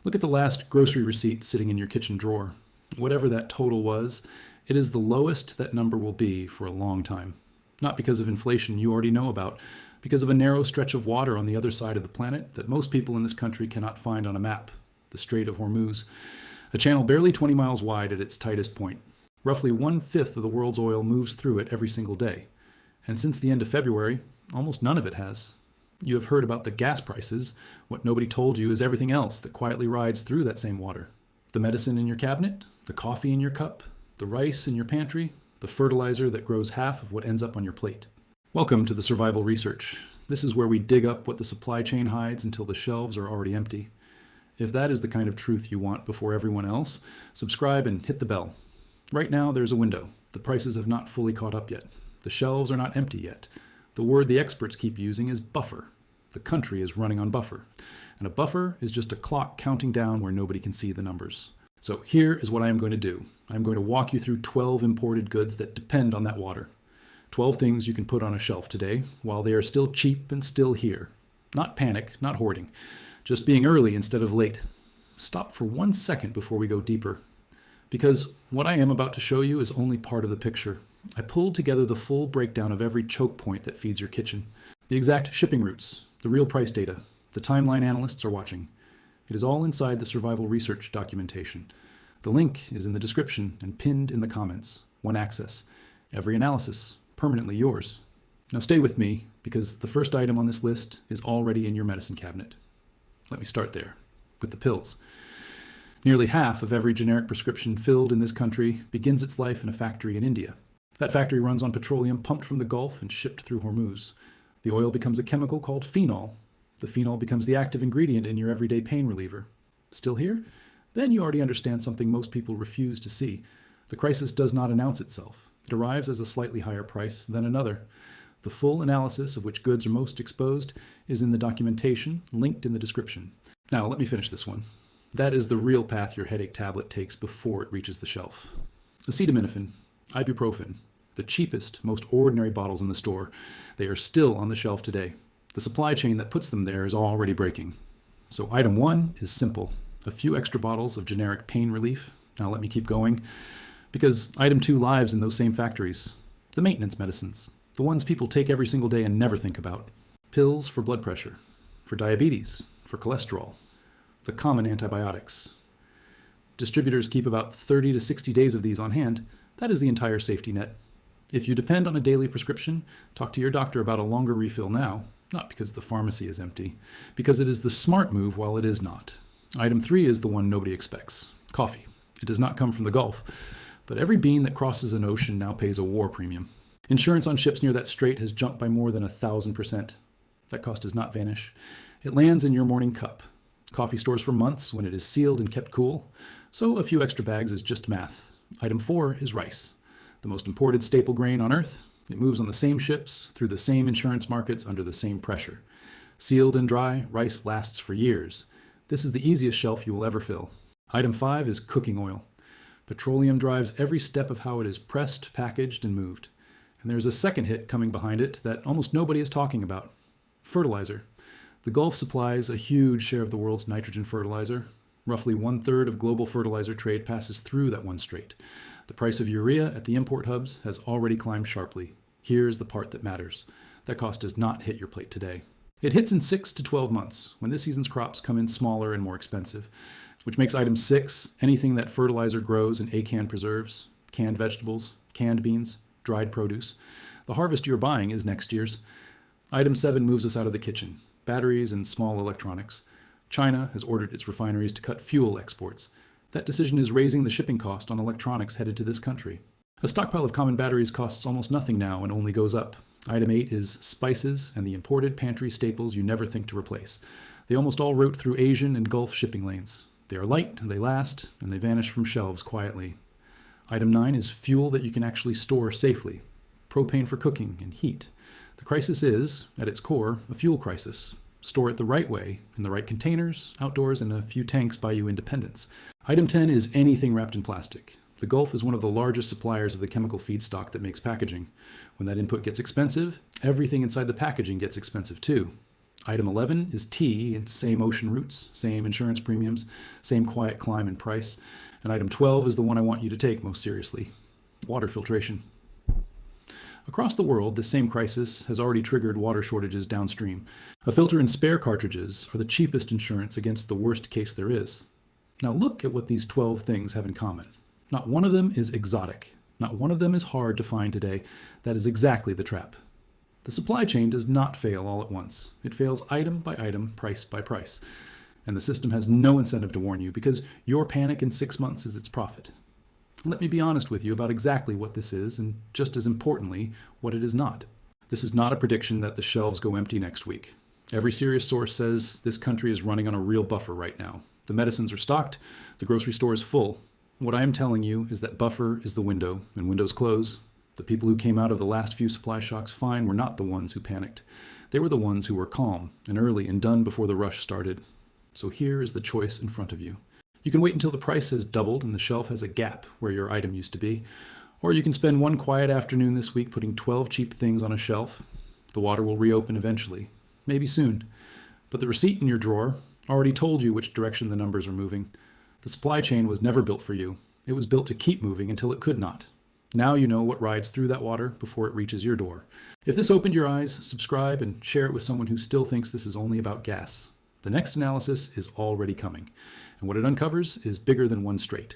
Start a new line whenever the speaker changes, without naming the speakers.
Look at the last grocery receipt sitting in your kitchen drawer. Whatever that total was, it is the lowest that number will be for a long time. Not because of inflation you already know about, because of a narrow stretch of water on the other side of the planet that most people in this country cannot find on a map, the Strait of Hormuz, a channel barely 20 miles wide at its tightest point. Roughly 1/5 of the world's oil moves through it every single day. And since the end of February, almost none of it has. You have heard about the gas prices. What nobody told you is everything else that quietly rides through that same water. The medicine in your cabinet, the coffee in your cup, the rice in your pantry, the fertilizer that grows half of what ends up on your plate. Welcome to the Survival Research. This is where we dig up what the supply chain hides until the shelves are already empty. If that is the kind of truth you want before everyone else, subscribe and hit the bell. Right now there's a window. The prices have not fully caught up yet. The shelves are not empty yet. The word the experts keep using is buffer. The country is running on buffer. And a buffer is just a clock counting down where nobody can see the numbers. So here is what I am going to do. I'm going to walk you through 12 imported goods that depend on that water. 12 things you can put on a shelf today while they are still cheap and still here. Not panic, not hoarding. Just being early instead of late. Stop for 1 second before we go deeper. Because what I am about to show you is only part of the picture. I pulled together the full breakdown of every choke point that feeds your kitchen. The exact shipping routes, the real price data, the timeline analysts are watching. It is all inside the Survival Research documentation. The link is in the description and pinned in the comments. One access. Every analysis, permanently yours. Now stay with me, because the first item on this list is already in your medicine cabinet. Let me start there, with the pills. Nearly half of every generic prescription filled in this country begins its life in a factory in India. That factory runs on petroleum pumped from the Gulf and shipped through Hormuz. The oil becomes a chemical called phenol. The phenol becomes the active ingredient in your everyday pain reliever. Still here? Then you already understand something most people refuse to see. The crisis does not announce itself. It arrives as a slightly higher price than another. The full analysis of which goods are most exposed is in the documentation, linked in the description. Now let me finish this one. That is the real path your headache tablet takes before it reaches the shelf. Acetaminophen, ibuprofen, the cheapest, most ordinary bottles in the store. They are still on the shelf today. The supply chain that puts them there is already breaking. So item 1 is simple. A few extra bottles of generic pain relief. Now let me keep going. Because item 2 lives in those same factories. The maintenance medicines. The ones people take every single day and never think about. Pills for blood pressure. For diabetes. For cholesterol. The common antibiotics. Distributors keep about 30 to 60 days of these on hand. That is the entire safety net. If you depend on a daily prescription, talk to your doctor about a longer refill now, not because the pharmacy is empty, because it is the smart move while it is not. Item 3 is the one nobody expects. Coffee. It does not come from the Gulf, but every bean that crosses an ocean now pays a war premium. Insurance on ships near that strait has jumped by more than 1,000%. That cost does not vanish. It lands in your morning cup. Coffee stores for months when it is sealed and kept cool, so a few extra bags is just math. Item 4 is rice, the most imported staple grain on Earth. It moves on the same ships, through the same insurance markets, under the same pressure. Sealed and dry, rice lasts for years. This is the easiest shelf you will ever fill. Item 5 is cooking oil. Petroleum drives every step of how it is pressed, packaged, and moved. And there's a second hit coming behind it that almost nobody is talking about. Fertilizer. The Gulf supplies a huge share of the world's nitrogen fertilizer. Roughly 1/3 of global fertilizer trade passes through that one strait. The price of urea at the import hubs has already climbed sharply. Here's the part that matters. That cost does not hit your plate today. It hits in 6 to 12 months, when this season's crops come in smaller and more expensive, which makes item 6 anything that fertilizer grows in canned preserves, canned vegetables, canned beans, dried produce. The harvest you're buying is next year's. Item 7 moves us out of the kitchen. Batteries and small electronics. China has ordered its refineries to cut fuel exports. That decision is raising the shipping cost on electronics headed to this country. A stockpile of common batteries costs almost nothing now and only goes up. Item 8 is spices and the imported pantry staples you never think to replace. They almost all route through Asian and Gulf shipping lanes. They are light, and they last, and they vanish from shelves quietly. Item 9 is fuel that you can actually store safely. Propane for cooking and heat. The crisis is, at its core, a fuel crisis. Store it the right way, in the right containers, outdoors, and a few tanks buy you independence. Item 10 is anything wrapped in plastic. The Gulf is one of the largest suppliers of the chemical feedstock that makes packaging. When that input gets expensive, everything inside the packaging gets expensive too. Item 11 is tea, and same ocean routes, same insurance premiums, same quiet climb and price. And item 12 is the one I want you to take most seriously: water filtration. Across the world, this same crisis has already triggered water shortages downstream. A filter and spare cartridges are the cheapest insurance against the worst case there is. Now look at what these 12 things have in common. Not one of them is exotic. Not one of them is hard to find today. That is exactly the trap. The supply chain does not fail all at once. It fails item by item, price by price. And the system has no incentive to warn you, because your panic in 6 months is its profit. Let me be honest with you about exactly what this is, and just as importantly, what it is not. This is not a prediction that the shelves go empty next week. Every serious source says this country is running on a real buffer right now. The medicines are stocked, the grocery store is full. What I am telling you is that buffer is the window, and windows close. The people who came out of the last few supply shocks fine were not the ones who panicked. They were the ones who were calm and early and done before the rush started. So here is the choice in front of you. You can wait until the price has doubled and the shelf has a gap where your item used to be. Or you can spend one quiet afternoon this week putting 12 cheap things on a shelf. The water will reopen eventually, maybe soon. But the receipt in your drawer already told you which direction the numbers are moving. The supply chain was never built for you. It was built to keep moving until it could not. Now you know what rides through that water before it reaches your door. If this opened your eyes, subscribe and share it with someone who still thinks this is only about gas. The next analysis is already coming, and what it uncovers is bigger than one strait.